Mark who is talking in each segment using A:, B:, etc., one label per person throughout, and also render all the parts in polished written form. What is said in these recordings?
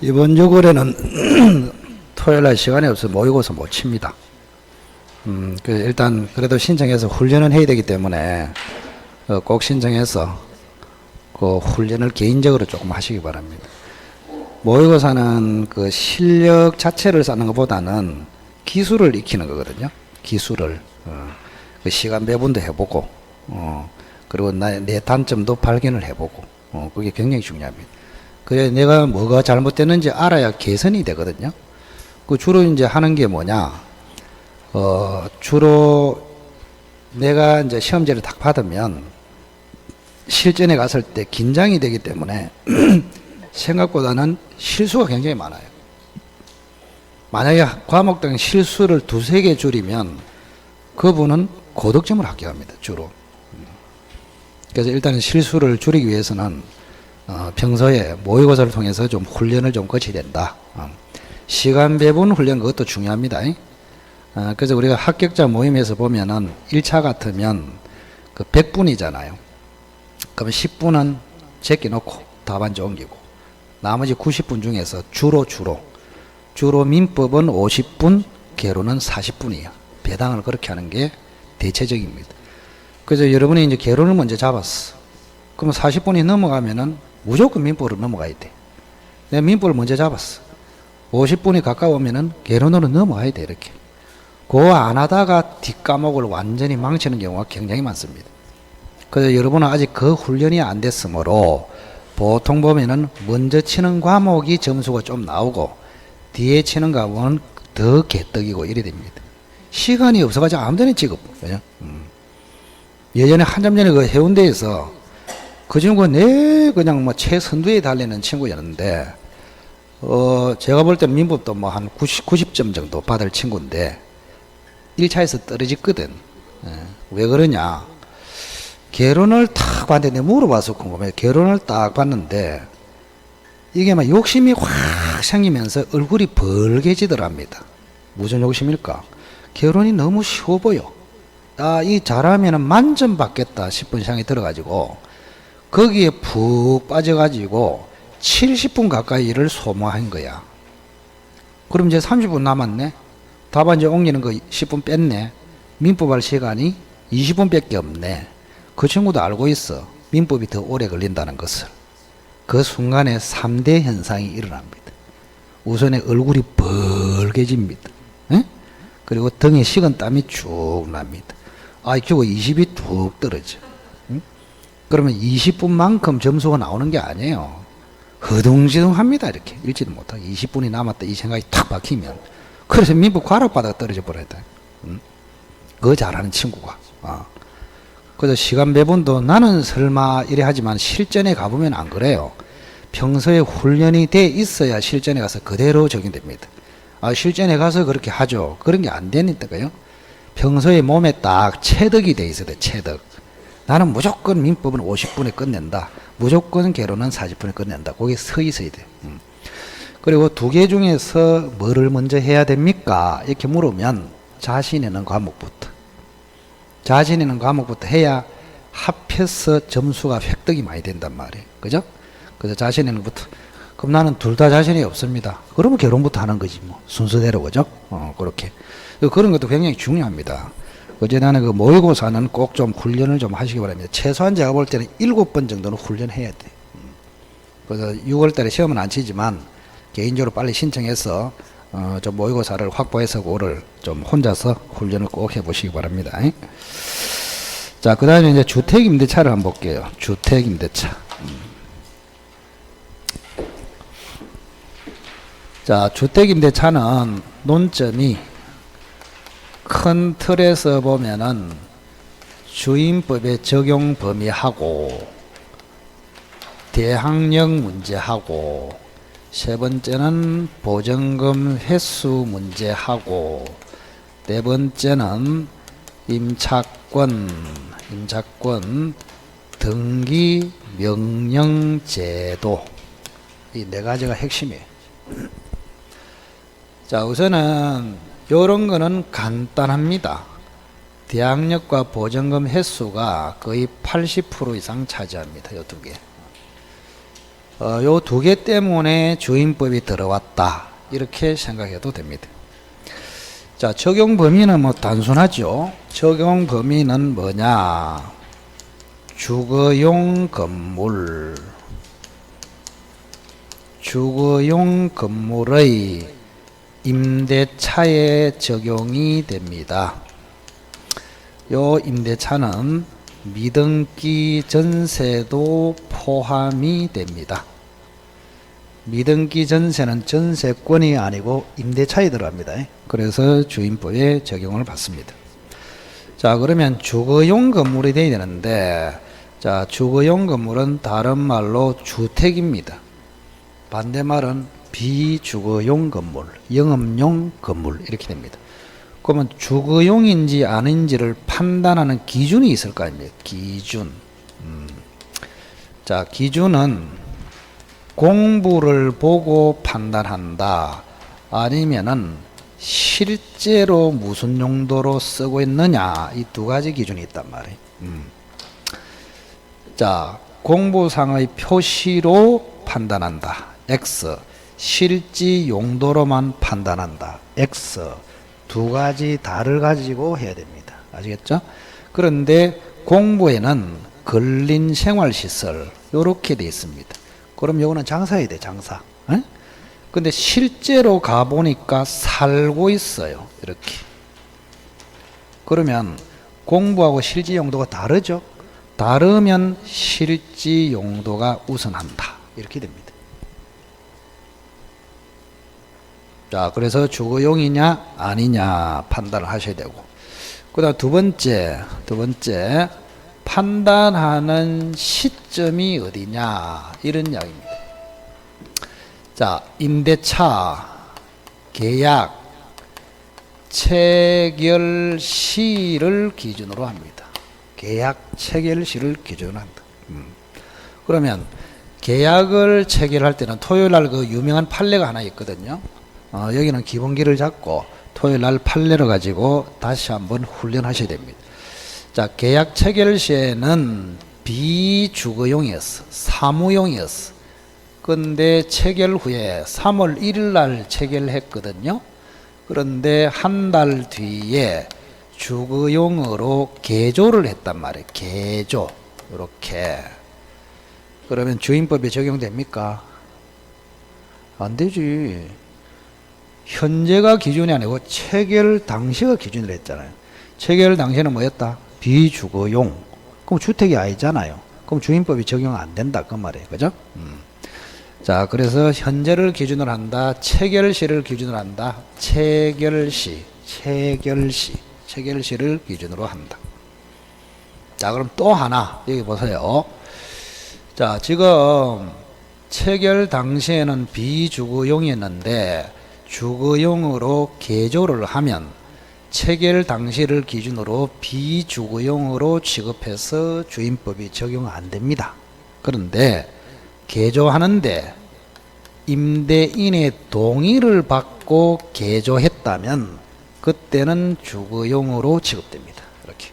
A: 이번 6월에는 토요일 날 시간이 없어서 모의고사 못 칩니다. 일단 그래도 신청해서 훈련은 해야 되기 때문에 꼭 신청해서 그 훈련을 개인적으로 조금 하시기 바랍니다. 모의고사는 그 실력 자체를 쌓는 것보다는 기술을 익히는 거거든요. 기술을 그 시간 배분도 해보고 그리고 내 단점도 발견을 해보고 그게 굉장히 중요합니다. 그래 내가 뭐가 잘못됐는지 알아야 개선이 되거든요. 그 주로 이제 하는 게 뭐냐? 주로 내가 이제 시험지를 딱 받으면 실전에 갔을 때 긴장이 되기 때문에 생각보다는 실수가 굉장히 많아요. 만약에 과목당 실수를 두세 개 줄이면 그분은 고득점을 합격합니다. 주로. 그래서 일단은 실수를 줄이기 위해서는 평소에 모의고사를 통해서 좀 훈련을 좀 거쳐야 된다. 시간 배분 훈련 그것도 중요합니다. 그래서 우리가 합격자 모임에서 보면은 1차 같으면 그 100분이잖아요. 그러면 10분은 제껴놓고 답안지 옮기고 나머지 90분 중에서 주로 민법은 50분, 개론은 40분이에요. 배당을 그렇게 하는 게 대체적입니다. 그래서 여러분이 이제 개론을 먼저 잡았어. 그러면 40분이 넘어가면은 무조건 민법으로 넘어가야 돼. 내가 민법을 먼저 잡았어. 50분이 가까우면은 개론으로 넘어가야 돼, 이렇게. 그거 안 하다가 뒷과목을 완전히 망치는 경우가 굉장히 많습니다. 그래서 여러분은 아직 그 훈련이 안 됐으므로 보통 보면은 먼저 치는 과목이 점수가 좀 나오고 뒤에 치는 과목은 더 개떡이고 이래 됩니다. 시간이 없어가지고 아무 데나 찍어. 그죠? 예전에 한참 전에 그 해운대에서 그 친구가 그냥 뭐 최선두에 달리는 친구였는데, 제가 볼 때는 민법도 뭐 한 90점 정도 받을 친구인데, 1차에서 떨어졌거든. 왜 그러냐. 개론을 딱 봤는데, 물어봐서 궁금해. 개론을 딱 봤는데, 이게 막 욕심이 확 생기면서 얼굴이 벌개지더랍니다. 무슨 욕심일까? 개론이 너무 쉬워 보여. 이 잘하면은 만점 받겠다 싶은 생각이 들어가지고, 거기에 푹 빠져가지고 70분 가까이를 소모한 거야. 그럼 이제 30분 남았네. 답안지 옮기는 거 10분 뺐네. 민법 할 시간이 20분 밖에 없네. 그 친구도 알고 있어. 민법이 더 오래 걸린다는 것을. 그 순간에 3대 현상이 일어납니다. 우선에 얼굴이 벌개집니다. 에? 그리고 등에 식은 땀이 쭉 납니다. IQ가 20이 툭 떨어져. 그러면 20분만큼 점수가 나오는 게 아니에요. 허둥지둥합니다. 이렇게 읽지도 못하고 20분이 남았다 이 생각이 탁 박히면. 그래서 민법 과락바닥 떨어져 버려야 돼. 그거 잘하는 친구가. 그래서 시간 배분도 나는 설마 이래 하지만 실전에 가보면 안 그래요. 평소에 훈련이 돼 있어야 실전에 가서 그대로 적용됩니다. 실전에 가서 그렇게 하죠. 그런 게 안 되니까요. 평소에 몸에 딱 체득이 돼 있어야 돼. 체득. 나는 무조건 민법은 50분에 끝낸다. 무조건 개론은 40분에 끝낸다. 거기에 서 있어야 돼. 그리고 두 개 중에서 뭐를 먼저 해야 됩니까? 이렇게 물으면 자신 있는 과목부터. 자신 있는 과목부터 해야 합해서 점수가 획득이 많이 된단 말이에요. 그죠? 그래서 자신 있는 것부터. 그럼 나는 둘 다 자신이 없습니다. 그러면 개론부터 하는 거지 뭐. 순서대로. 그죠? 그렇게. 그런 것도 굉장히 중요합니다. 어제나는 그 모의고사는 꼭 좀 훈련을 좀 하시기 바랍니다. 최소한 제가 볼 때는 7번 정도는 훈련해야 돼. 그래서 6월 달에 시험은 안 치지만 개인적으로 빨리 신청해서 좀 모의고사를 확보해서 그거를 좀 혼자서 훈련을 꼭 해보시기 바랍니다. 자, 그 다음에 이제 주택임대차를 한번 볼게요. 주택임대차. 자, 주택임대차는 논점이 큰 틀에서 보면은 주임법의 적용 범위하고 대항력 문제하고 세 번째는 보증금 횟수 문제하고 네 번째는 임차권 등기 명령 제도 이 네 가지가 핵심이에요. 자, 우선은 요런 거는 간단합니다. 대항력과 보증금 횟수가 거의 80% 이상 차지합니다. 요 두 개. 요 두 개 때문에 주임법이 들어왔다. 이렇게 생각해도 됩니다. 자, 적용 범위는 뭐 단순하죠. 적용 범위는 뭐냐? 주거용 건물, 주거용 건물의 임대차에 적용이 됩니다. 요 임대차는 미등기 전세도 포함이 됩니다. 미등기 전세는 전세권이 아니고 임대차에 들어갑니다. 그래서 주임법에 적용을 받습니다. 자, 그러면 주거용 건물이 되어야 되는데, 자, 주거용 건물은 다른 말로 주택입니다. 반대말은 비주거용 건물, 영업용 건물 이렇게 됩니다. 그러면 주거용인지 아닌지를 판단하는 기준이 있을 거 아닙니까? 기준. 자, 기준은 공부를 보고 판단한다. 아니면은 실제로 무슨 용도로 쓰고 있느냐. 이 두 가지 기준이 있단 말이에요. 자, 공부상의 표시로 판단한다. X. 실지 용도로만 판단한다. X. 두 가지 다를 가지고 해야 됩니다. 아시겠죠? 그런데 공부에는 근린 생활시설 요렇게 돼 있습니다. 그럼 요거는 장사해야 돼, 장사. 에? 근데 실제로 가보니까 살고 있어요. 이렇게. 그러면 공부하고 실지 용도가 다르죠? 다르면 실지 용도가 우선한다. 이렇게 됩니다. 자, 그래서 주거용이냐 아니냐 판단을 하셔야 되고, 그 다음 두 번째 판단하는 시점이 어디냐 이런 이야기입니다. 자, 임대차 계약 체결시를 기준으로 합니다. 계약 체결시를 기준으로 한다. 그러면 계약을 체결할 때는 토요일날 그 유명한 판례가 하나 있거든요. 여기는 기본기를 잡고 토요일날 판례를 가지고 다시 한번 훈련하셔야 됩니다. 자, 계약 체결 시에는 비주거용이었어. 사무용이었어. 근데 체결 후에 3월 1일 날 체결했거든요. 그런데 한 달 뒤에 주거용으로 개조를 했단 말이에요. 개조. 이렇게. 그러면 주임법에 적용됩니까? 안 되지. 현재가 기준이 아니고 체결 당시가 기준이라 했잖아요. 체결 당시는 뭐였다? 비주거용. 그럼 주택이 아니잖아요. 그럼 주임법이 적용 안 된다. 그 말이에요. 그죠? 자, 그래서 현재를 기준으로 한다. 체결시를 기준으로 한다. 체결시를 기준으로 한다. 자, 그럼 또 하나. 여기 보세요. 자, 지금 체결 당시에는 비주거용이었는데 주거용으로 개조를 하면 체결 당시를 기준으로 비주거용으로 취급해서 주임법이 적용 안 됩니다. 그런데 개조하는데 임대인의 동의를 받고 개조했다면 그때는 주거용으로 취급됩니다. 이렇게.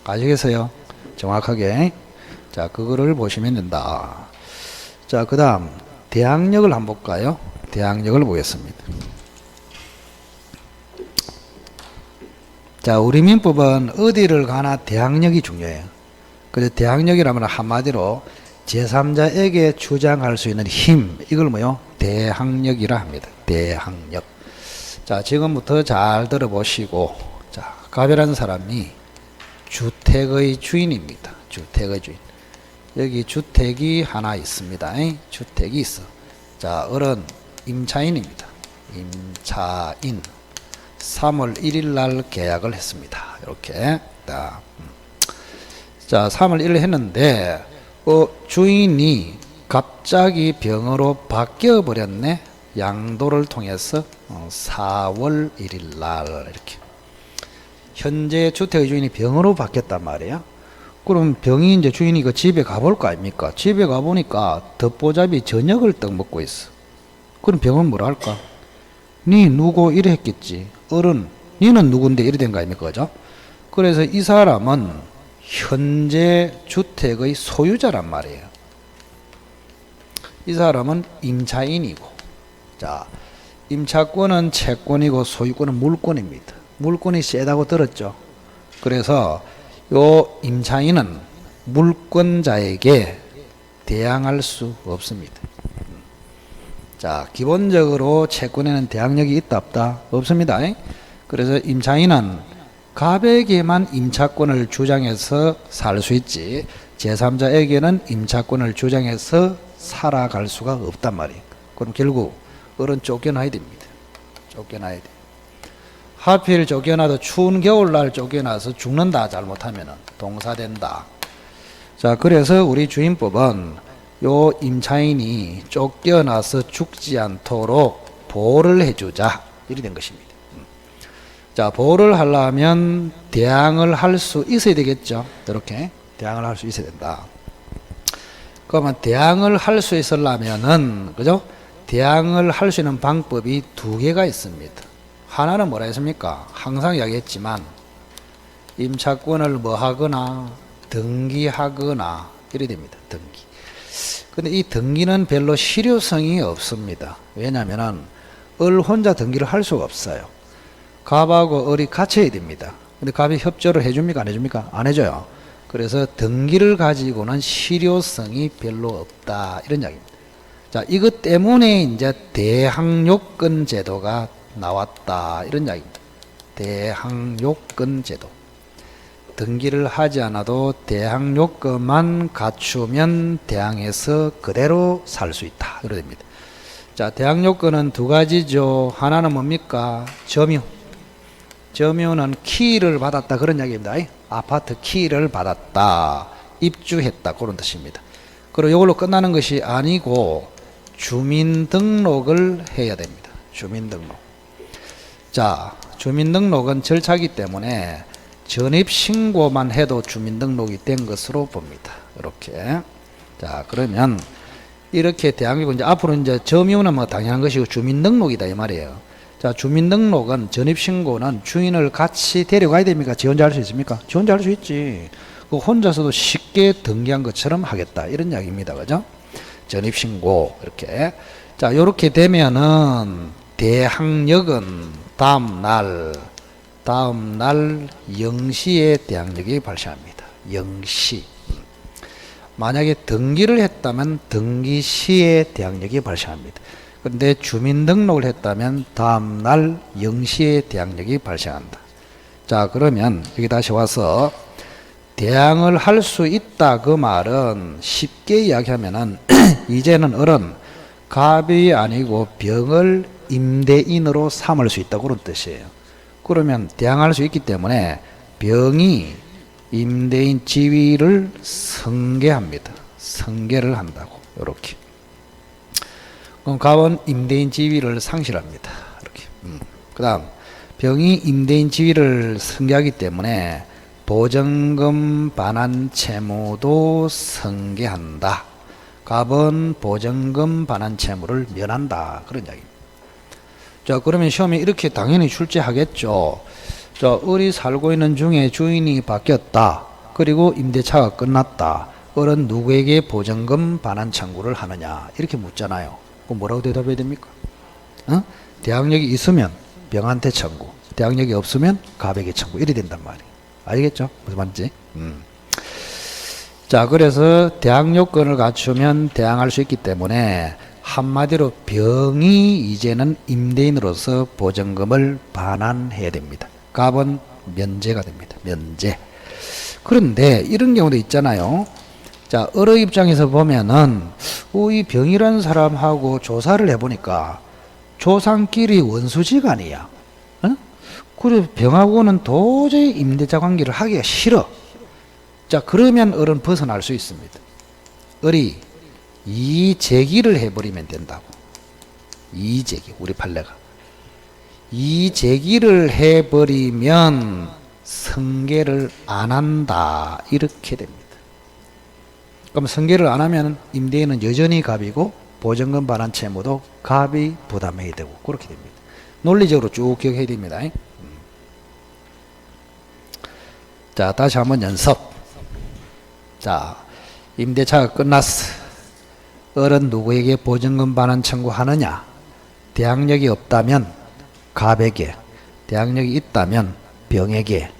A: 아시겠어요? 정확하게. 자, 그거를 보시면 된다. 자, 그 다음 대항력을 한번 볼까요? 대항력을 보겠습니다. 자, 우리 민법은 어디를 가나 대항력이 중요해요. 그래서 대항력이라면 한마디로 제3자에게 주장할 수 있는 힘, 이걸 뭐요? 대항력이라 합니다. 대항력. 자, 지금부터 잘 들어보시고, 자, 가별한 사람이 주택의 주인입니다. 주택의 주인. 여기 주택이 하나 있습니다. 주택이 있어. 자, 어른 임차인입니다. 임차인. 3월 1일 날 계약을 했습니다. 이렇게. 자, 3월 1일 했는데 주인이 갑자기 병으로 바뀌어 버렸네. 양도를 통해서 4월 1일 날 이렇게. 현재 주택의 주인이 병으로 바뀌었단 말이에요. 그럼 병이 이제 주인이 그 집에 가볼 거 아닙니까? 집에 가보니까 덮보잡이 저녁을 떡 먹고 있어. 그럼 병은 뭐라 할까? 니 누구 이래 했겠지. 어른, 니는 누군데 이래 된 거 아닙니까? 그죠? 그래서 이 사람은 현재 주택의 소유자란 말이에요. 이 사람은 임차인이고, 자, 임차권은 채권이고 소유권은 물권입니다. 물권이 세다고 들었죠. 그래서 요 임차인은 물권자에게 대항할 수 없습니다. 자, 기본적으로 채권에는 대항력이 있다 없다? 없습니다. 그래서 임차인은 갑에게만 임차권을 주장해서 살 수 있지, 제3자에게는 임차권을 주장해서 살아갈 수가 없단 말이에요. 그럼 결국 어른 쫓겨나야 됩니다. 쫓겨나야 돼. 하필 쫓겨나도 추운 겨울날 쫓겨나서 죽는다, 잘못하면 동사된다. 자, 그래서 우리 주임법은 요 임차인이 쫓겨나서 죽지 않도록 보호를 해주자, 이리 된 것입니다. 자, 보호를 하려면 대항을 할 수 있어야 되겠죠. 이렇게 대항을 할 수 있어야 된다. 그러면 대항을 할 수 있으려면은, 그죠? 대항을 할 수 있는 방법이 두 개가 있습니다. 하나는 뭐라 했습니까? 항상 이야기했지만 임차권을 뭐 하거나 등기하거나 이래 됩니다. 등기. 근데 이 등기는 별로 실효성이 없습니다. 왜냐면은 을 혼자 등기를 할 수가 없어요. 갑하고 을이 같이 해야 됩니다. 근데 갑이 협조를 해줍니까? 안 해줍니까? 안 해줘요. 그래서 등기를 가지고는 실효성이 별로 없다, 이런 이야기입니다. 자, 이것 때문에 이제 대항요건 제도가 나왔다, 이런 이야기입니다. 대항요건 제도. 등기를 하지 않아도 대항요건만 갖추면 대항해서 그대로 살 수 있다, 이렇게 됩니다. 자, 대항요건은 두 가지죠. 하나는 뭡니까? 점유. 점유는 키를 받았다, 그런 이야기입니다. 아파트 키를 받았다, 입주했다, 그런 뜻입니다. 그리고 이걸로 끝나는 것이 아니고 주민등록을 해야 됩니다. 주민등록. 자, 주민등록은 절차이기 때문에 전입신고만 해도 주민등록이 된 것으로 봅니다. 이렇게. 자, 그러면 이렇게 대항력은 이제 앞으로 이제 점유는 뭐 당연한 것이고 주민등록이다, 이 말이에요. 자, 주민등록은 전입신고는 주인을 같이 데려가야 됩니까? 지 혼자 할 수 있습니까? 지 혼자 할 수 있지. 그 혼자서도 쉽게 등기한 것처럼 하겠다, 이런 이야기입니다. 그죠? 전입신고, 이렇게. 자, 요렇게 되면은 대항력은 다음날 0시에 대항력이 발생합니다. 0시. 만약에 등기를 했다면 등기시에 대항력이 발생합니다. 그런데 주민등록을 했다면 다음날 0시에 대항력이 발생한다. 자, 그러면 여기 다시 와서 대항을 할 수 있다, 그 말은 쉽게 이야기하면은 이제는 을은 갑이 아니고 병을 임대인으로 삼을 수 있다, 그런 뜻이에요. 그러면 대항할 수 있기 때문에 병이 임대인 지위를 승계합니다. 승계를 한다고, 이렇게. 그럼 갑은 임대인 지위를 상실합니다. 이렇게. 그 다음, 병이 임대인 지위를 승계하기 때문에 보증금 반환 채무도 승계한다. 갑은 보증금 반환 채무를 면한다, 그런 이야기입니다. 자, 그러면 시험에 이렇게 당연히 출제하겠죠. 자, 을이 살고 있는 중에 주인이 바뀌었다. 그리고 임대차가 끝났다. 을은 누구에게 보증금 반환 청구를 하느냐, 이렇게 묻잖아요. 그럼 뭐라고 대답해야 됩니까? 대항력이 있으면 병한테 청구, 대항력이 없으면 갑에게 청구, 이래 된단 말이에요. 알겠죠? 무슨 말인지? 자, 그래서 대항요건을 갖추면 대항할 수 있기 때문에 한마디로 병이 이제는 임대인으로서 보증금을 반환해야 됩니다. 갑은 면제가 됩니다. 면제. 그런데 이런 경우도 있잖아요. 자, 을의 입장에서 보면은 이 병이라는 사람하고 조사를 해보니까 조상끼리 원수지간이야. 그래, 병하고는 도저히 임대차 관계를 하기가 싫어. 자, 그러면 을은 벗어날 수 있습니다. 을이 이재기를 해버리면 된다고. 이재기, 우리 판례가. 이재기를 해버리면 승계를 안 한다, 이렇게 됩니다. 그럼 승계를 안 하면 임대인은 여전히 갑이고 보증금 반환 채무도 갑이 부담해야 되고, 그렇게 됩니다. 논리적으로 쭉 기억해야 됩니다. 자, 다시 한번 연습. 자, 임대차가 끝났어. 을은 누구에게 보증금 반환 청구하느냐? 대항력이 없다면 갑에게, 대항력이 있다면 병에게,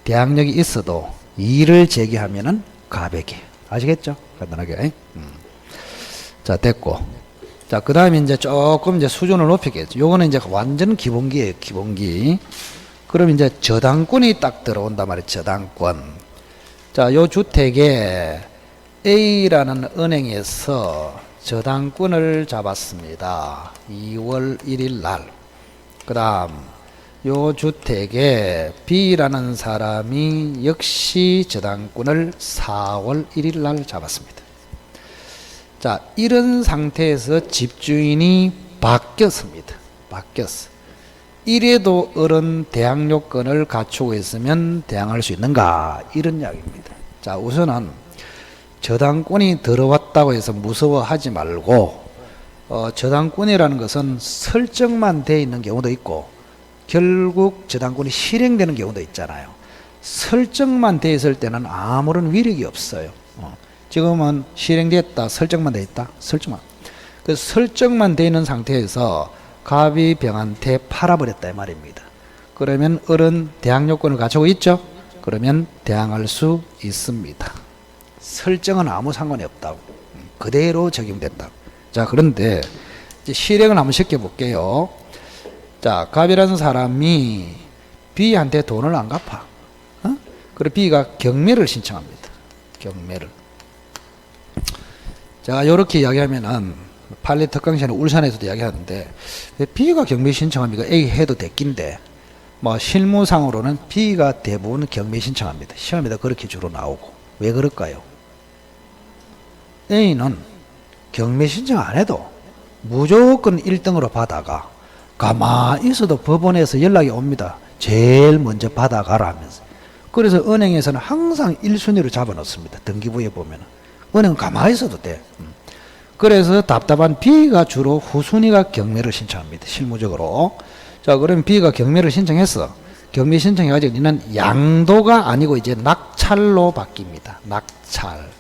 A: 대항력이 있어도 이의를 제기하면은 갑에게. 아시겠죠? 간단하게. 자, 됐고. 자, 그 다음에 이제 조금 이제 수준을 높이겠죠. 요거는 이제 완전 기본기예요, 기본기. 그럼 이제 저당권이 딱 들어온단 말이에요, 저당권. 자, 요 주택에 A라는 은행에서 저당권을 잡았습니다. 2월 1일 날. 그 다음, 요 주택에 B라는 사람이 역시 저당권을 4월 1일 날 잡았습니다. 자, 이런 상태에서 집주인이 바뀌었습니다. 바뀌었어. 이래도 을은 대항요건을 갖추고 있으면 대항할 수 있는가? 이런 이야기입니다. 자, 우선은 저당권이 들어왔다고 해서 무서워하지 말고, 저당권이라는 것은 설정만 돼 있는 경우도 있고 결국 저당권이 실행되는 경우도 있잖아요. 설정만 돼 있을 때는 아무런 위력이 없어요. 지금은 실행됐다, 설정만 돼 있다, 설정만. 그 설정만 돼 있는 상태에서 갑이 병한테 팔아버렸다 이 말입니다. 그러면 을은 대항요건을 가지고 있죠. 그러면 대항할 수 있습니다. 설정은 아무 상관이 없다고, 그대로 적용된다. 자, 그런데 이제 실행을 한번 시켜 볼게요. 자, 갑이라는 사람이 B한테 돈을 안 갚아. 그래 B가 경매를 신청합니다. 경매를. 제가 이렇게 이야기하면은 판례 특강시에는 울산에서도 이야기하는데, 왜 B가 경매 신청합니까? A 해도 됐긴데, 뭐 실무상으로는 B가 대부분 경매 신청합니다. 시험에다 그렇게 주로 나오고. 왜 그럴까요? A는 경매 신청 안 해도 무조건 1등으로 받아가, 가만히 있어도 법원에서 연락이 옵니다. 제일 먼저 받아가라 하면서. 그래서 은행에서는 항상 1순위로 잡아놓습니다. 등기부에 보면은. 은행은 가만히 있어도 돼. 그래서 답답한 B가 주로 후순위가 경매를 신청합니다. 실무적으로. 자, 그럼 B가 경매를 신청했어. 경매 신청해가지고 이는 양도가 아니고 이제 낙찰로 바뀝니다. 낙찰.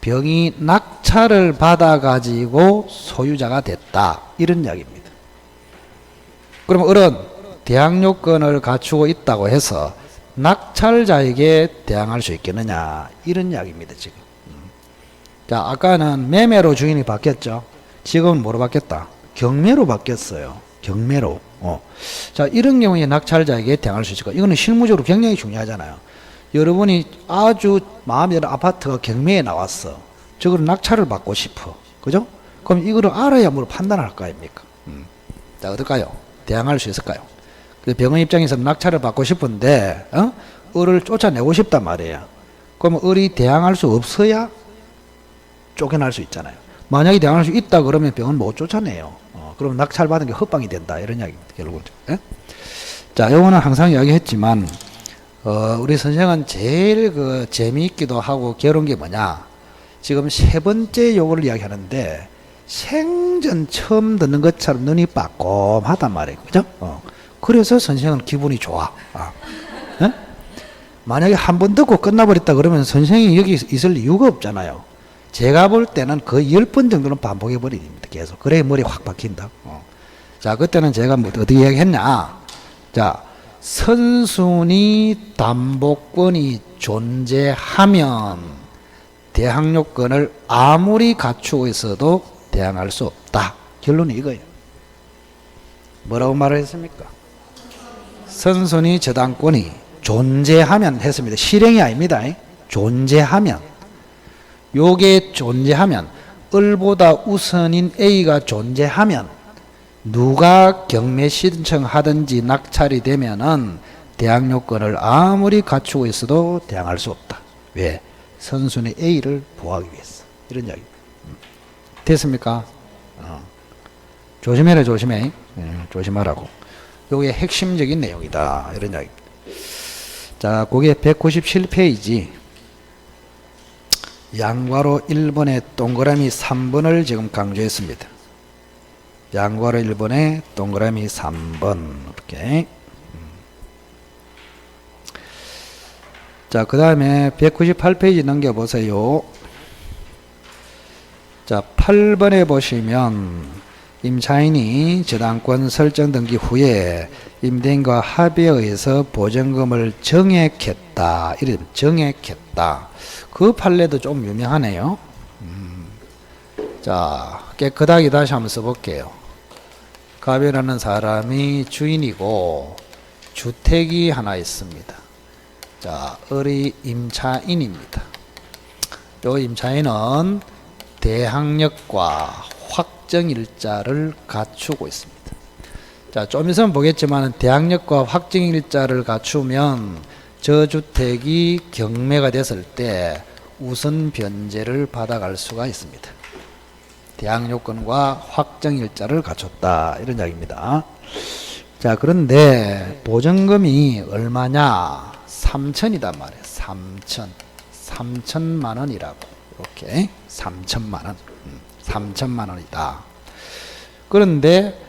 A: 병이 낙찰을 받아가지고 소유자가 됐다. 이런 이야기입니다. 그럼 을은 대항요건을 갖추고 있다고 해서 낙찰자에게 대항할 수 있겠느냐. 이런 이야기입니다, 지금. 자, 아까는 매매로 주인이 바뀌었죠. 지금은 뭐로 바뀌었다? 경매로 바뀌었어요. 경매로. 자, 이런 경우에 낙찰자에게 대항할 수 있을까? 이거는 실무적으로 굉장히 중요하잖아요. 여러분이 아주 마음에 드는 아파트가 경매에 나왔어. 저걸 낙찰을 받고 싶어. 그죠? 그럼 이거를 알아야 뭘 판단할 거 아닙니까? 자, 어떨까요? 대항할 수 있을까요? 그 병원 입장에서는 낙찰을 받고 싶은데, 을을 쫓아내고 싶단 말이에요. 그럼 을이 대항할 수 없어야 쫓겨날 수 있잖아요. 만약에 대항할 수 있다 그러면 병은 못 쫓아내요. 그럼 낙찰 받은 게 헛방이 된다. 이런 이야기입니다. 결국은. 자, 요거는 항상 이야기했지만, 우리 선생은 제일 재미있기도 하고 괴로운 게 뭐냐. 지금 세 번째 요거를 이야기하는데, 생전 처음 듣는 것처럼 눈이 빠꼼하단 말이에요. 그죠? 그래서 선생은 기분이 좋아. 만약에 한 번 듣고 끝나버렸다 그러면 선생이 여기 있을 이유가 없잖아요. 제가 볼 때는 거의 10번 정도는 반복해버립니다. 계속. 그래야 머리 확 박힌다. 자, 그때는 제가 뭐 어떻게 이야기했냐. 자, 선순위 담보권이 존재하면 대항요건을 아무리 갖추고 있어도 대항할 수 없다. 결론이 이거예요. 뭐라고 말을 했습니까? 선순위 저당권이 존재하면 했습니다. 실행이 아닙니다. 존재하면. 요게 존재하면, 을보다 우선인 A가 존재하면 누가 경매 신청하든지 낙찰이 되면은 대항요건을 아무리 갖추고 있어도 대항할 수 없다. 왜? 선순위 A를 보호하기 위해서. 이런 이야기. 됐습니까? 조심해라, 조심해. 조심하라고. 요게 핵심적인 내용이다. 이런 이야기. 자, 그게 197페이지. 양괄호 1번에 동그라미 3번을 지금 강조했습니다. 양괄호 1번에 동그라미 3번. 이렇게. 자, 그 다음에 198페이지 넘겨보세요. 자, 8번에 보시면 임차인이 저당권 설정 등기 후에 임대인과 합의에 의해서 보증금을 정액했다. 이름 정액했다. 그 판례도 좀 유명하네요. 자, 깨끗하게 다시 한번 써볼게요. 갑이라는 사람이 주인이고 주택이 하나 있습니다. 자, 을이 임차인입니다. 요 임차인은 대항력과 확정일자를 갖추고 있습니다. 자, 좀 있으면 보겠지만 대항력과 확정일자를 갖추면 저주택이 경매가 됐을 때 우선 변제를 받아갈 수가 있습니다. 대항요건과 확정일자를 갖췄다, 이런 이야기입니다. 자, 그런데 보증금이 얼마냐? 3천이단 말이에요. 3천만 원이라고. 이렇게 3천만 원. 3천만 원이다. 그런데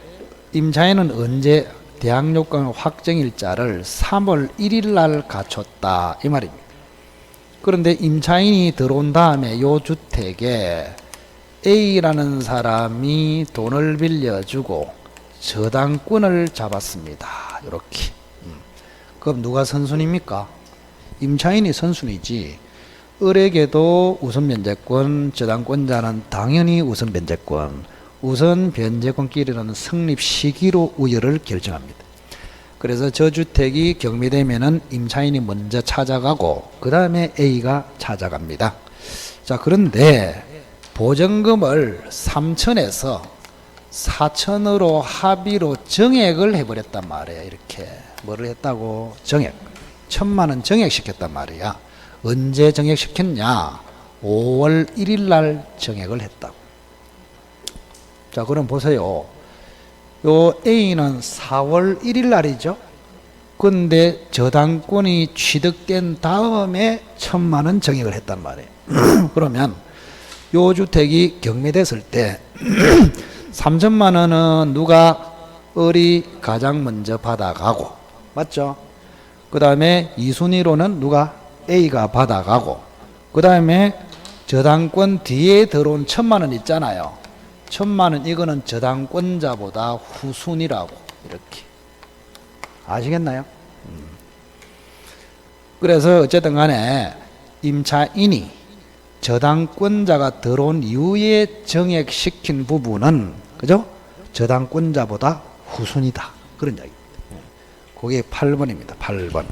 A: 임차인은 언제 대항요건 확정일자를 3월 1일 날 갖췄다, 이 말입니다. 그런데 임차인이 들어온 다음에 요 주택에 A라는 사람이 돈을 빌려주고 저당권을 잡았습니다. 이렇게. 그럼 누가 선순입니까? 임차인이 선순이지. 을에게도 우선 변제권, 저당권자는 당연히 우선 변제권, 우선 변제권끼리는 성립 시기로 우열을 결정합니다. 그래서 저 주택이 경매되면은 임차인이 먼저 찾아가고 그 다음에 A가 찾아갑니다. 자, 그런데 보증금을 3천에서 4천으로 합의로 정액을 해버렸단 말이에요. 이렇게 뭐를 했다고? 정액. 1,000만 원 정액시켰단 말이야. 언제 정액시켰냐? 5월 1일 날 정액을 했다고. 자, 그럼 보세요. 요 A는 4월 1일 날이죠. 근데 저당권이 취득된 다음에 1,000만 원 정액을 했단 말이에요. 그러면 요 주택이 경매됐을 때 3천만 원은 누가? 을이 가장 먼저 받아가고, 맞죠? 그 다음에 2순위로는 누가? A가 받아가고, 그 다음에 저당권 뒤에 들어온 1,000만 원 있잖아요. 1,000만 원, 이거는 저당권자보다 후순위라고. 이렇게 아시겠나요? 그래서 어쨌든 간에 임차인이 저당권자가 들어온 이후에 정액시킨 부분은, 그죠? 저당권자보다 후순위다, 그런 이야기입니다. 그게 8번입니다. 8번.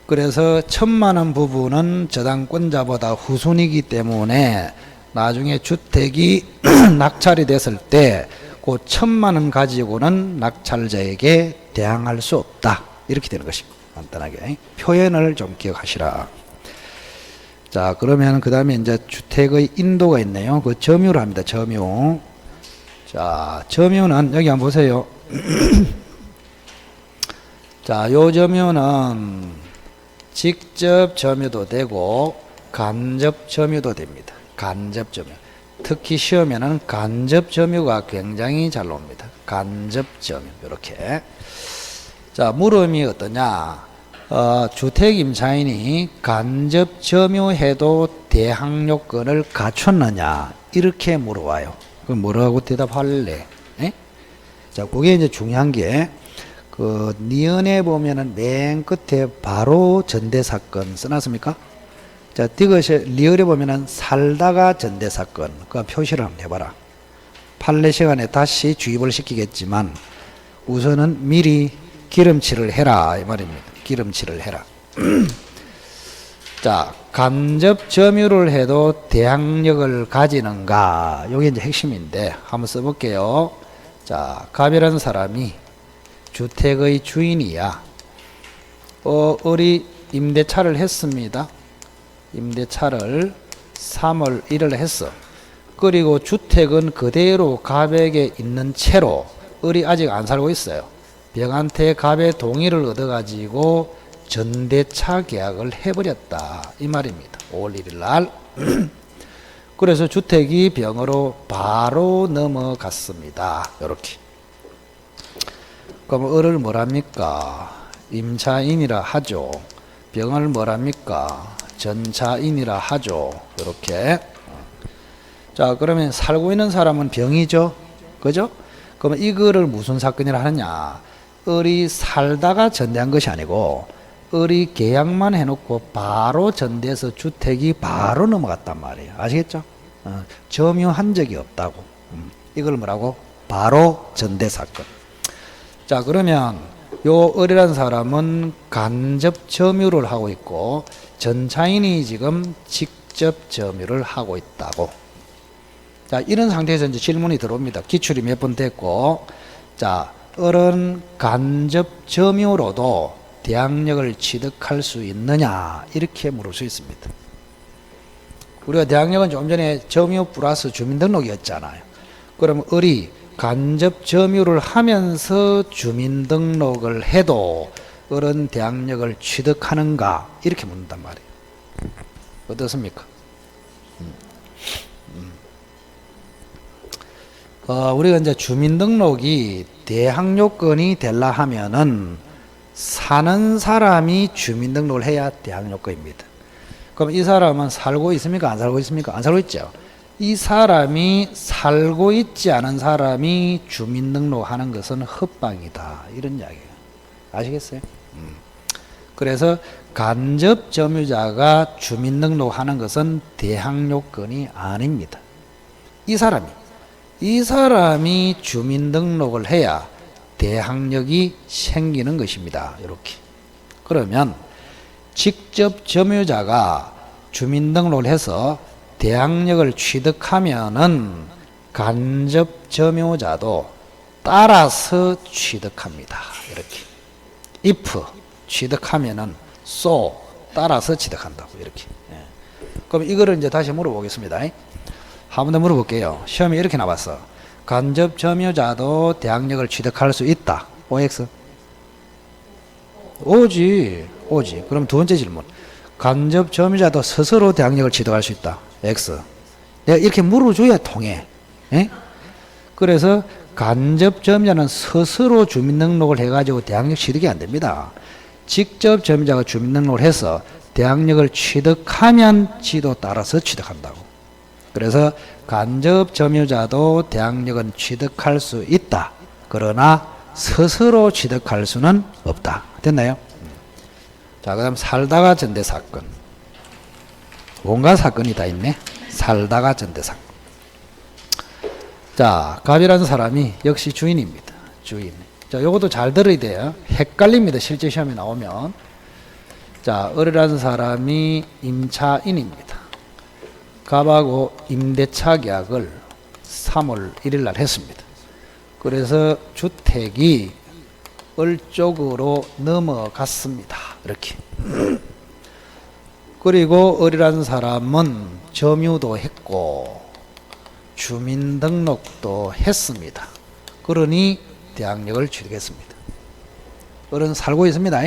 A: 그래서 1,000만 원 부분은 저당권자보다 후순위이기 때문에 나중에 주택이 낙찰이 됐을 때 그 1,000만 원 가지고는 낙찰자에게 대항할 수 없다, 이렇게 되는 것입니다. 간단하게 표현을 좀 기억하시라. 자, 그러면 그 다음에 이제 주택의 인도가 있네요. 그 점유를 합니다. 점유. 자, 점유는 여기 한번 보세요. 자, 요 점유는 직접 점유도 되고 간접 점유도 됩니다. 간접 점유. 특히 시험에는 간접 점유가 굉장히 잘 나옵니다. 간접 점유. 이렇게. 자, 물음이 어떠냐? 주택 임차인이 간접 점유해도 대항요건을 갖췄느냐? 이렇게 물어와요. 그럼 뭐라고 대답할래? 에? 자, 그게 이제 중요한 게, 니은에 보면은 맨 끝에 바로 전대사건 써놨습니까? 자, 리을에 보면은 살다가 전대사건, 그 표시를 한번 해봐라. 판례 시간에 다시 주입을 시키겠지만, 우선은 미리 기름칠을 해라, 이 말입니다. 기름칠을 해라. 자, 간접 점유를 해도 대항력을 가지는가? 요게 이제 핵심인데, 한번 써볼게요. 자, 갑이라는 사람이 주택의 주인이야. 을이 임대차를 했습니다. 임대차를 3월 1일 했어. 그리고 주택은 그대로 갑에게 있는 채로 을이 아직 안 살고 있어요. 병한테 갑의 동의를 얻어가지고 전대차 계약을 해버렸다, 이 말입니다. 5월 1일 날. 그래서 주택이 병으로 바로 넘어갔습니다. 이렇게. 그럼 을을 뭐랍니까? 임차인이라 하죠. 병을 뭐랍니까? 전차인이라 하죠. 이렇게. 자, 그러면 살고 있는 사람은 병이죠. 그죠? 그러면 이거를 무슨 사건이라 하느냐? 을이 살다가 전대한 것이 아니고 을이 계약만 해놓고 바로 전대해서 주택이 바로 넘어갔단 말이에요. 아시겠죠? 점유한 적이 없다고. 이걸 뭐라고? 바로 전대 사건. 자, 그러면 요 을이라는 사람은 간접 점유를 하고 있고 전차인이 지금 직접 점유를 하고 있다고. 자, 이런 상태에서 이제 질문이 들어옵니다. 기출이 몇 번 됐고, 자, 을은 간접 점유로도 대항력을 취득할 수 있느냐 이렇게 물을 수 있습니다. 우리가 대항력은 좀 전에 점유 플러스 주민등록이었잖아요. 그럼 을이 간접 점유를 하면서 주민등록을 해도 을은 대항력을 취득하는가 이렇게 묻는단 말이에요. 어떻습니까? 우리가 이제 주민등록이 대항요건이 되려 하면은 사는 사람이 주민등록을 해야 대항요건입니다. 그럼 이 사람은 살고 있습니까? 안 살고 있습니까? 안 살고 있죠. 이 사람이 살고 있지 않은 사람이 주민등록하는 것은 헛방이다. 이런 이야기예요. 아시겠어요? 그래서 간접 점유자가 주민등록하는 것은 대항요건이 아닙니다. 이 사람이 주민등록을 해야 대항력이 생기는 것입니다. 이렇게. 그러면 직접 점유자가 주민등록을 해서 대항력을 취득하면은 간접 점유자도 따라서 취득합니다. 이렇게. if 취득하면은 so 따라서 취득한다고 이렇게. 예. 그럼 이거를 이제 다시 물어보겠습니다. 한 번 더 물어볼게요. 시험이 이렇게 나왔어. 간접 점유자도 대항력을 취득할 수 있다. OX? 오지. 그럼 두 번째 질문. 간접 점유자도 스스로 대항력을 취득할 수 있다. X. 내가 이렇게 물어줘야 통해. 에? 그래서 간접 점유자는 스스로 주민등록을 해가지고 대항력 취득이 안 됩니다. 직접 점유자가 주민등록을 해서 대항력을 취득하면 지도 따라서 취득한다고. 그래서 간접 점유자도 대항력은 취득할 수 있다. 그러나 스스로 취득할 수는 없다. 됐나요? 자, 그 다음 살다가 전대 사건. 온갖 사건이 다 있네. 살다가 전대 사건. 자, 갑이라는 사람이 역시 주인입니다. 주인. 자, 요것도 잘 들어야 돼요. 헷갈립니다. 실제 시험에 나오면. 자, 을이라는 사람이 임차인입니다. 갑하고 임대차 계약을 3월 1일 날 했습니다. 그래서 주택이 을 쪽으로 넘어갔습니다. 이렇게. 그리고 을이라는 사람은 점유도 했고 주민등록도 했습니다. 그러니 대항력을 취득했습니다. 을은 살고 있습니다.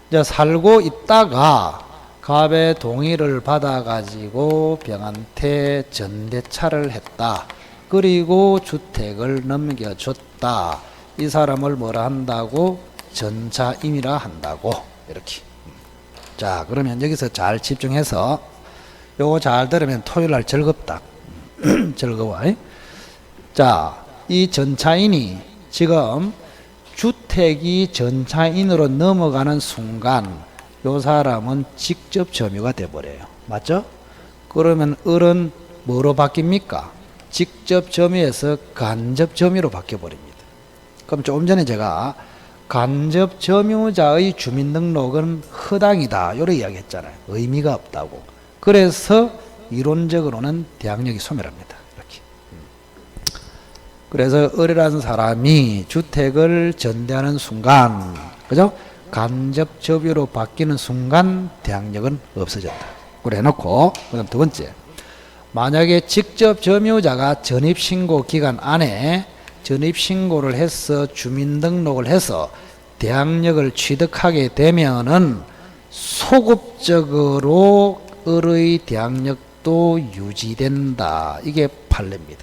A: 이제 살고 있다가 갑의 동의를 받아가지고 병한테 전대차를 했다. 그리고 주택을 넘겨줬다. 이 사람을 뭐라 한다고? 전차인이라 한다고. 이렇게. 자, 그러면 여기서 잘 집중해서 요거 잘 들으면 토요일날 즐겁다. 즐거워. 자, 이 전차인이 지금 주택이 전차인으로 넘어가는 순간 요 사람은 직접 점유가 돼버려요. 맞죠? 그러면 을은 뭐로 바뀝니까? 직접 점유에서 간접 점유로 바뀌어버립니다. 그럼 조금 전에 제가 간접 점유자의 주민등록은 허당이다 이렇게 이야기했잖아요. 의미가 없다고. 그래서 이론적으로는 대항력이 소멸합니다. 이렇게. 그래서 을이라는 사람이 주택을 전대하는 순간, 그죠? 간접 점유로 바뀌는 순간 대항력은 없어졌다. 그래 해놓고, 그다음 두 번째. 만약에 직접 점유자가 전입신고 기간 안에 전입신고를 해서 주민등록을 해서 대항력을 취득하게 되면은 소급적으로 을의 대항력도 유지된다. 이게 판례입니다.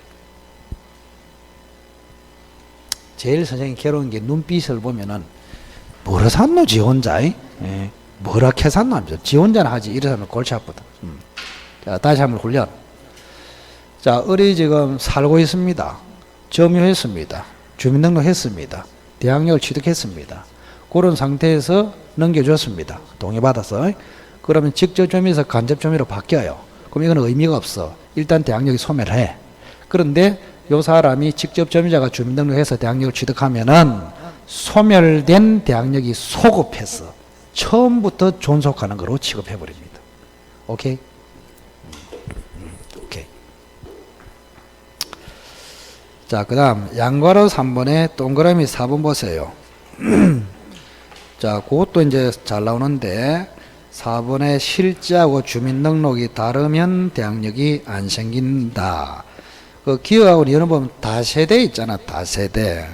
A: 제일 선생님 괴로운 게 눈빛을 보면은 뭐라 샀노 지 혼자? 예. 뭐라 계산하면서 지 혼자나 하지 이래서 하면 골치 아프다. 자, 다시 한번 훈련. 자, 어리 지금 살고 있습니다. 점유했습니다. 주민등록 했습니다. 대학력을 취득했습니다. 그런 상태에서 넘겨줬습니다. 동의받아서. 그러면 직접 점유에서 간접 점유로 바뀌어요. 그럼 이건 의미가 없어. 일단 대학력이 소멸해. 그런데 요 사람이 직접 점유자가 주민등록해서 대학력을 취득하면은 소멸된 대학력이 소급해서 처음부터 존속하는 거로 취급해버립니다. 오케이? 오케이. 자, 그 다음 양괄호 3번에 동그라미 4번 보세요. 자, 그것도 이제 잘 나오는데 4번에 실제하고 주민등록이 다르면 대학력이 안 생긴다. 그 기억하고 여러분 보면 다세대 있잖아. 다세대.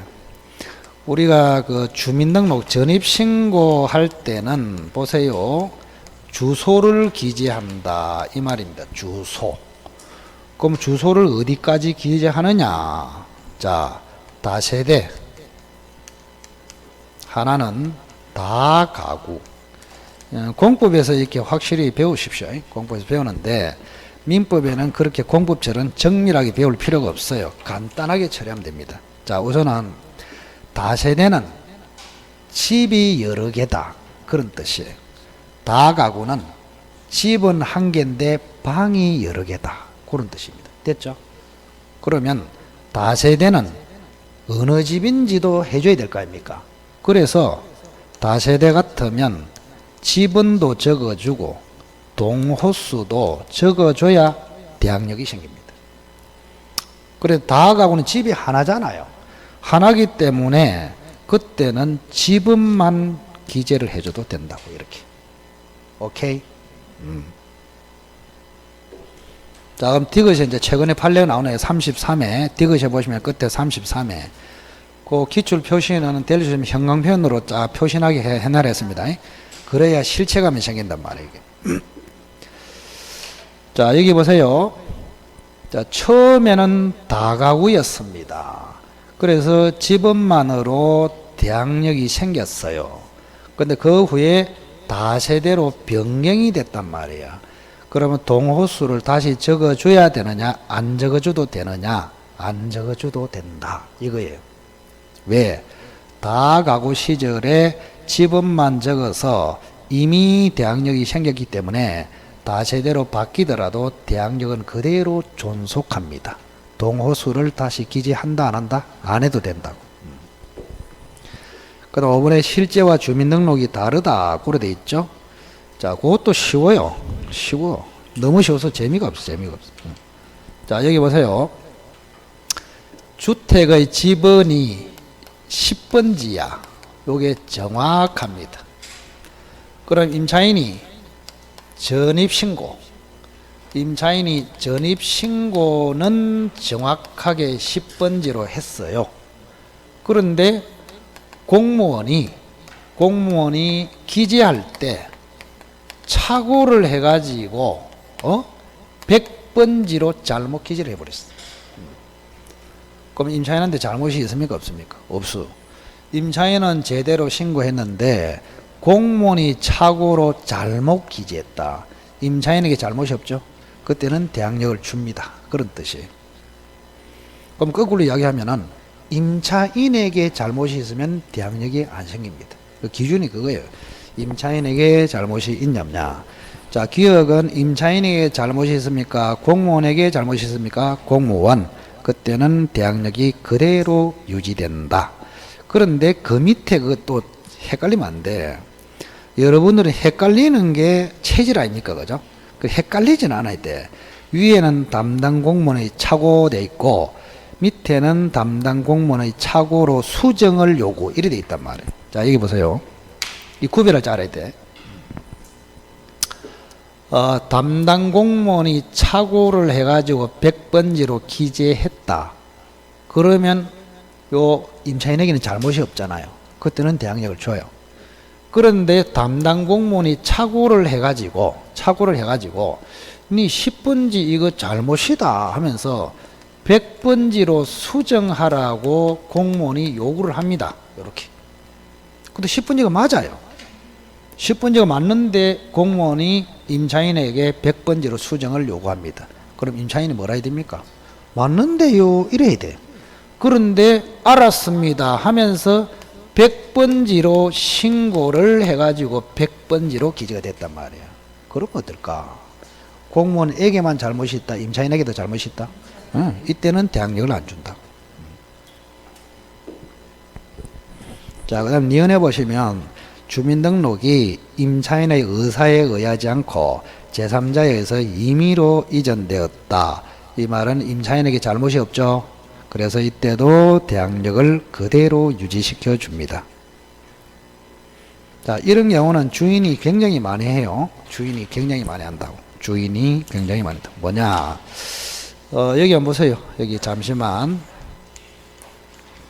A: 우리가 그 주민등록 전입신고할 때는 보세요. 주소를 기재한다. 이 말입니다. 주소. 그럼 주소를 어디까지 기재하느냐. 자, 다세대. 하나는 다가구. 공법에서 이렇게 확실히 배우십시오. 공법에서 배우는데 민법에는 그렇게 공법처럼 정밀하게 배울 필요가 없어요. 간단하게 처리하면 됩니다. 자, 우선은 다세대는 집이 여러 개다. 그런 뜻이에요. 다가구는 집은 한 개인데 방이 여러 개다. 그런 뜻입니다. 됐죠? 그러면 다세대는 어느 집인지도 해줘야 될 거 아닙니까? 그래서 다세대 같으면 지번도 적어주고 동호수도 적어줘야 대학력이 생깁니다. 그래 다가구는 집이 하나잖아요. 하나기 때문에 그때는 지번만 기재를 해줘도 된다고 이렇게. 오케이? 자, 그럼 디귿이 이제 최근에 판례가 나오네요. 33회. 디귿에 보시면 끝에 33회. 그 기출 표시는 될 수 있으면 형광펜으로 쫙 표시나게 해놔야 했습니다. 그래야 실체감이 생긴단 말이에요. 자, 여기 보세요. 자, 처음에는 다가구였습니다. 그래서 지번만으로 대학력이 생겼어요. 근데 그 후에 다세대로 변경이 됐단 말이야. 그러면 동호수를 다시 적어줘야 되느냐, 안 적어줘도 되느냐, 안 적어줘도 된다. 이거예요. 왜? 다가구 시절에 지번만 적어서 이미 대학력이 생겼기 때문에 다세대로 바뀌더라도 대학력은 그대로 존속합니다. 동호수를 다시 기재한다 안 한다? 안 해도 된다고. 그 다음 5번에 실제와 주민등록이 다르다. 그래 돼 있죠. 자, 그것도 쉬워요. 쉬워. 너무 쉬워서 재미가 없어. 재미가 없어. 자, 여기 보세요. 주택의 지번이 10번지야. 요게 정확합니다. 그럼 임차인이 전입신고. 임차인이 전입신고는 정확하게 10번지로 했어요. 그런데 공무원이 기재할 때 착오를 해가지고 100번지로 잘못 기재를 해버렸어. 그럼 임차인한테 잘못이 있습니까? 없습니까? 없어. 임차인은 제대로 신고했는데 공무원이 착오로 잘못 기재했다. 임차인에게 잘못이 없죠? 그때는 대학력을 줍니다. 그런 뜻이에요. 그럼 거꾸로 이야기하면은 임차인에게 잘못이 있으면 대학력이 안 생깁니다. 그 기준이 그거예요. 임차인에게 잘못이 있냐 없냐. 자, 기억은 임차인에게 잘못이 있습니까? 공무원에게 잘못이 있습니까? 공무원. 그때는 대학력이 그대로 유지된다. 그런데 그 밑에 그것도 헷갈리면 안 돼. 여러분들은 헷갈리는 게 체질 아닙니까? 그죠? 그 헷갈리지는 않아야 돼. 위에는 담당 공무원의 착오돼 있고 밑에는 담당 공무원의 착오로 수정을 요구 이래 돼 있단 말이에요. 자, 여기 보세요. 이 구별을 잘 알아야 돼. 담당 공무원이 착오를 해가지고 100번지로 기재했다. 그러면 요 임차인에게는 잘못이 없잖아요. 그때는 대학력을 줘요. 그런데 담당 공무원이 착오를 해가지고 니 10번지 이거 잘못이다 하면서 100번지로 수정하라고 공무원이 요구를 합니다. 이렇게. 근데 10번지가 맞아요. 10번지가 맞는데 공무원이 임차인에게 100번지로 수정을 요구합니다. 그럼 임차인이 뭐라 해야 됩니까? 맞는데요 이래야 돼. 그런데 알았습니다 하면서 100번지로 신고를 해가지고 100번지로 기재가 됐단 말이야. 그럼 어떨까? 공무원에게만 잘못이 있다, 임차인에게도 잘못이 있다? 응, 이때는 대항력을 안 준다. 자, 그 다음 니은에 보시면 주민등록이 임차인의 의사에 의하지 않고 제3자에 의해서 임의로 이전되었다. 이 말은 임차인에게 잘못이 없죠. 그래서 이때도 대항력을 그대로 유지시켜 줍니다. 자, 이런 경우는 주인이 굉장히 많이 해요. 주인이 굉장히 많이 한다고. 주인이 굉장히 많이 한다. 뭐냐? 여기 한번 보세요. 여기 잠시만.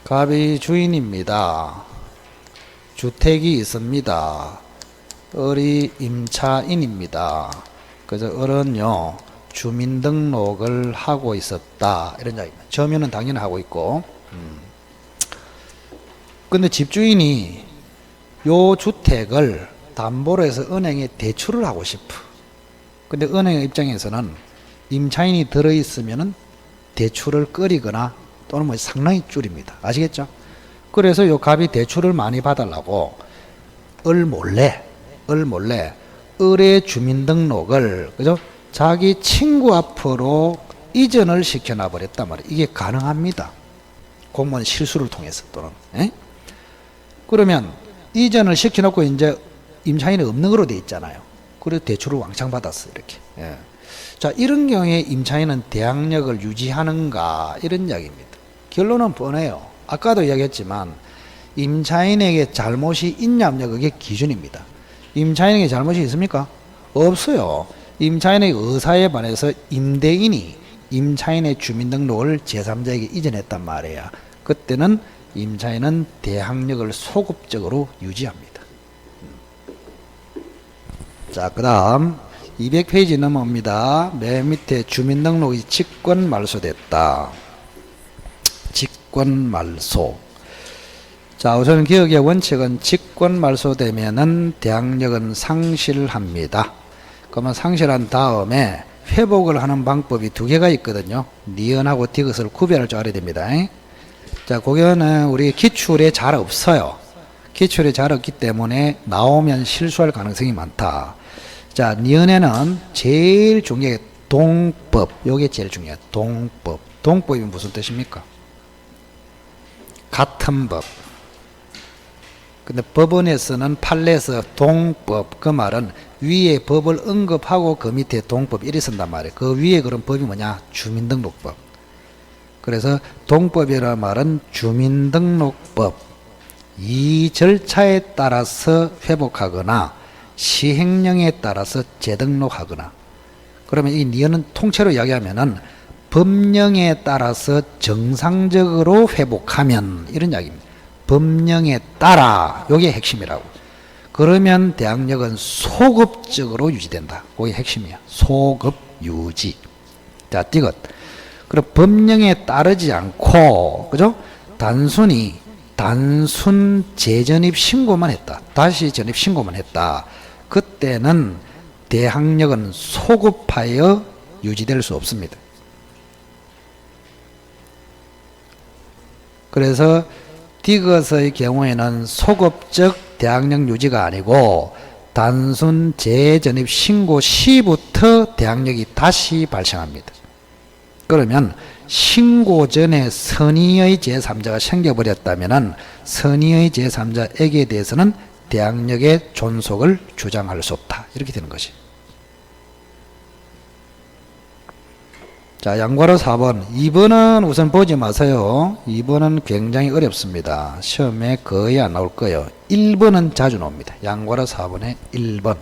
A: 갑이 주인입니다. 주택이 있습니다. 을이 임차인입니다. 그래서 을은요, 주민등록을 하고 있었다. 이런 이야기입니다. 점유는 당연히 하고 있고. 근데 집주인이 요 주택을 담보로 해서 은행에 대출을 하고 싶어. 근데 은행 입장에서는 임차인이 들어있으면은 대출을 꺼리거나 또는 뭐 상당히 줄입니다. 아시겠죠? 그래서 요 갑이 대출을 많이 받으려고 을 몰래 을의 주민등록을, 그죠? 자기 친구 앞으로 이전을 시켜놔 버렸단 말이에요. 이게 가능합니다. 공무원 실수를 통해서 또는. 에? 그러면 이전을 시켜놓고 이제 임차인이 없는 거로 돼 있잖아요. 그래서 대출을 왕창 받았어 이렇게. 예. 자, 이런 경우에 임차인은 대항력을 유지하는가, 이런 이야기입니다. 결론은 뻔해요. 아까도 이야기했지만 임차인에게 잘못이 있냐 없냐, 그게 기준입니다. 임차인에게 잘못이 있습니까? 없어요. 임차인의 의사에 반해서 임대인이 임차인의 주민등록을 제3자에게 이전했단 말이에요. 그때는 임차인은 대항력을 소급적으로 유지합니다. 자, 그 다음 200페이지 넘어옵니다. 맨 밑에 주민등록이 직권 말소됐다. 직권 말소. 자, 우선 기억의 원칙은 직권 말소되면은 대항력은 상실합니다. 그러면 상실한 다음에 회복을 하는 방법이 두 개가 있거든요. 니은하고 디귿을 구별할 줄 알아야 됩니다. 자, 그거는 우리 기출에 잘 없어요. 기출에 잘 없기 때문에 나오면 실수할 가능성이 많다. 자, 니은에는 제일 중요한 게 동법. 요게 제일 중요해요. 동법. 동법이 무슨 뜻입니까? 같은 법. 근데 법원에서는 판례에서 동법, 그 말은 위에 법을 언급하고 그 밑에 동법 이리 쓴단 말이에요. 그 위에 그런 법이 뭐냐? 주민등록법. 그래서 동법이라는 말은 주민등록법, 이 절차에 따라서 회복하거나 시행령에 따라서 재등록하거나. 그러면 이 니은은 통째로 이야기하면은 법령에 따라서 정상적으로 회복하면, 이런 이야기입니다. 법령에 따라, 요게 핵심이라고. 그러면 대항력은 소급적으로 유지된다. 그게 핵심이야. 소급 유지. 자, 디귿. 그럼 법령에 따르지 않고, 그죠? 단순 재전입 신고만 했다. 다시 전입 신고만 했다. 그때는 대항력은 소급하여 유지될 수 없습니다. 그래서 디귿의 경우에는 소급적 대항력 유지가 아니고 단순 재전입 신고 시부터 대항력이 다시 발생합니다. 그러면 신고 전에 선의의 제3자가 생겨버렸다면 선의의 제3자에게 대해서는 대항력의 존속을 주장할 수 없다. 이렇게 되는 것이. 자, 양괄호 4번. 2번은 우선 보지 마세요. 2번은 굉장히 어렵습니다. 시험에 거의 안 나올 거예요. 1번은 자주 나옵니다. 양괄호 4번에 1번.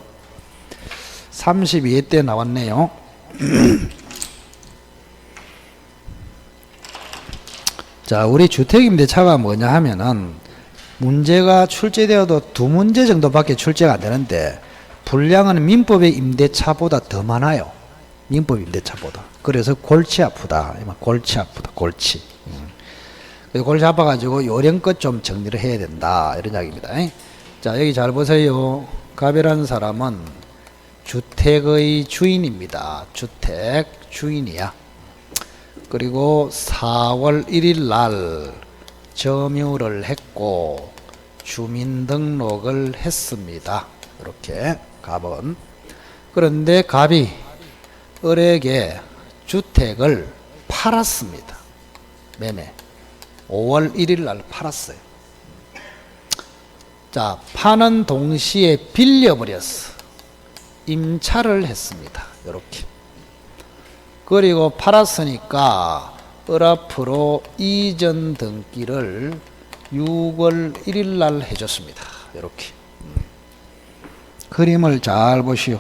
A: 32회 때 나왔네요. 자, 우리 주택임대차가 뭐냐 하면은 문제가 출제되어도 두 문제 정도밖에 출제가 안 되는데 분량은 민법의 임대차보다 더 많아요. 민법 임대차보다. 그래서 골치 아프다. 골치 아프다. 골치. 골치 아파가지고 요령껏 좀 정리를 해야 된다. 이런 이야기입니다. 자, 여기 잘 보세요. 갑이라는 사람은 주택의 주인입니다. 주택 주인이야. 그리고 4월 1일 날 점유를 했고 주민등록을 했습니다. 이렇게 갑은. 그런데 갑이 을에게 주택을 팔았습니다. 매매. 5월 1일 날 팔았어요. 자, 파는 동시에 빌려버렸어. 임차를 했습니다. 이렇게. 그리고 팔았으니까 을 앞으로 이전 등기를 6월 1일 날 해줬습니다. 이렇게. 그림을 잘 보시오.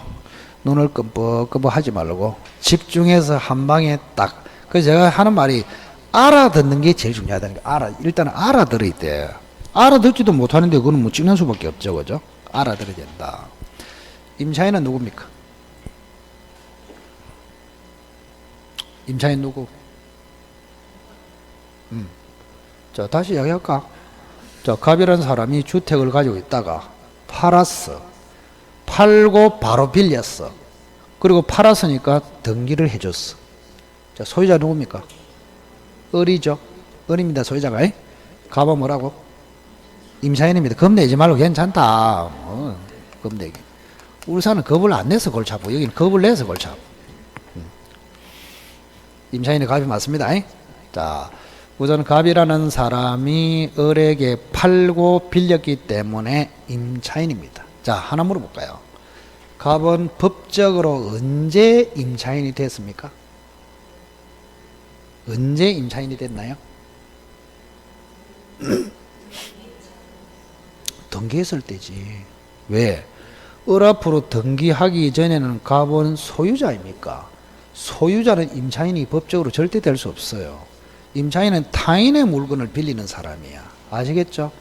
A: 눈을 끔뻑끔뻑 하지 말고 집중해서 한 방에 딱. 그래서 제가 하는 말이 알아듣는 게 제일 중요하다는 게 일단 알아들어야 돼. 알아듣지도 못하는데 그거는 뭐 찍는 수밖에 없죠. 그죠? 알아들어야 된다. 임차인은 누굽니까? 임차인 누구? 자, 다시 이야기할까? 자, 갑이라는 사람이 주택을 가지고 있다가 팔았어. 팔고 바로 빌렸어. 그리고 팔았으니까 등기를 해줬어. 자, 소유자 누굽니까? 을이죠. 을입니다. 소유자가. 갑은 뭐라고? 임차인입니다. 겁내지 말고 괜찮다. 겁내기. 울산은 겁을 안 내서 골 차고 여기는 겁을 내서 골 차고. 임차인의 갑이 맞습니다. 자, 우선 갑이라는 사람이 을에게 팔고 빌렸기 때문에 임차인입니다. 자, 하나 물어볼까요? 갑은 법적으로 언제 임차인이 됐습니까? 언제 임차인이 됐나요? 등기했을 때지. 왜? 을 앞으로 등기하기 전에는 갑은 소유자입니까? 소유자는 임차인이 법적으로 절대 될 수 없어요. 임차인은 타인의 물건을 빌리는 사람이야. 아시겠죠?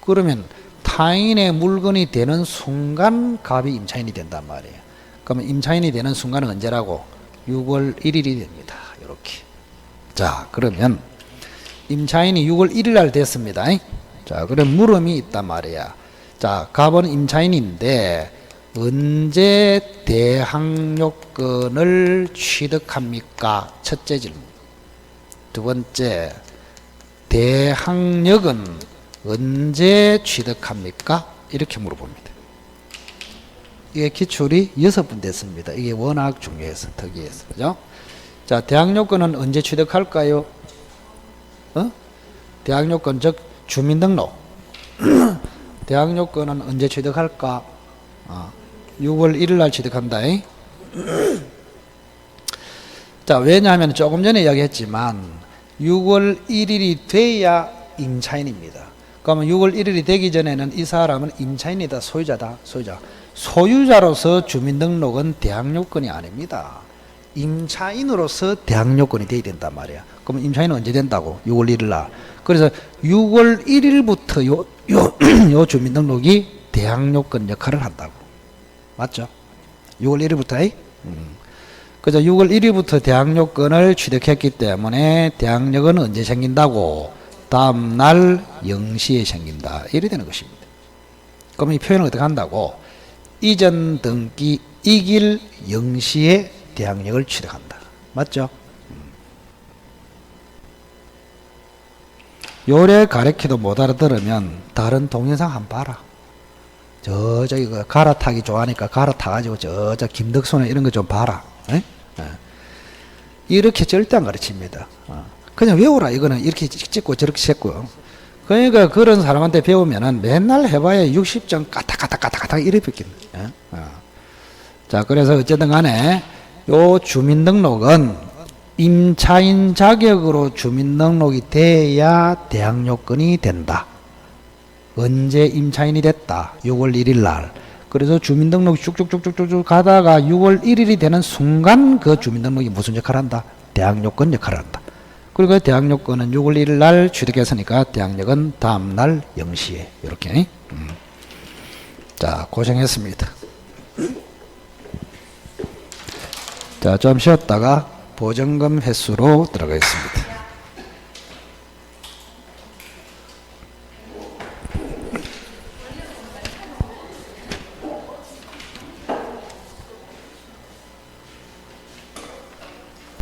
A: 그러면 타인의 물건이 되는 순간 갑이 임차인이 된단 말이에요. 그러면 임차인이 되는 순간은 언제라고? 6월 1일이 됩니다. 이렇게. 자, 그러면 임차인이 6월 1일 날 됐습니다. 자, 그럼 물음이 있단 말이야. 자, 갑은 임차인인데 언제 대항요건을 취득합니까? 첫째 질문. 두 번째, 대항력은 언제 취득합니까? 이렇게 물어봅니다. 이게 기출이 6번 됐습니다. 이게 워낙 중요해서, 특이해서. 그죠? 자, 대항요건은 언제 취득할까요? 대항요건, 즉, 주민등록. 대항요건은 언제 취득할까? 6월 1일 날 취득한다. 자, 왜냐하면 조금 전에 이야기했지만 6월 1일이 돼야 임차인입니다. 그러면 6월 1일이 되기 전에는 이 사람은 임차인이다, 소유자다, 소유자. 소유자로서 주민등록은 대항요건이 아닙니다. 임차인으로서 대항요건이 돼야 된단 말이야. 그러면 임차인은 언제 된다고? 6월 1일 날. 그래서 6월 1일부터 요 주민등록이 대항요건 역할을 한다고. 맞죠? 6월 1일부터. 그래서 6월 1일부터 대항요건을 취득했기 때문에 대항력은 언제 생긴다고? 다음날 0시에 생긴다. 이래 되는 것입니다. 그럼 이 표현을 어떻게 한다고? 이전 등기 이길 0시에 대항력을 취득한다. 맞죠? 요래 가르쳐도 못 알아들으면 다른 동영상 한번 봐라. 저기 그 갈아타기 좋아하니까 갈아타가지고 저 김덕순 이런 거 좀 봐라. 이렇게 절대 안 가르칩니다. 그냥 외우라. 이거는 이렇게 찍고 저렇게 찍고요. 그러니까 그런 사람한테 배우면은 맨날 해봐야 60점 까딱까딱까딱 이래 뺏긴다. 자, 그래서 어쨌든 간에 요 주민등록은 임차인 자격으로 주민등록이 돼야 대항요건이 된다. 언제 임차인이 됐다? 6월 1일 날. 그래서 주민등록이 쭉쭉쭉쭉쭉 가다가 6월 1일이 되는 순간 그 주민등록이 무슨 역할을 한다? 대항요건 역할을 한다. 그리고 대항요건은 6월 1일 날 취득했으니까 대항력은 다음날 0시에 이렇게. 자, 고생했습니다. 자, 좀 쉬었다가 보증금 횟수로 들어가겠습니다.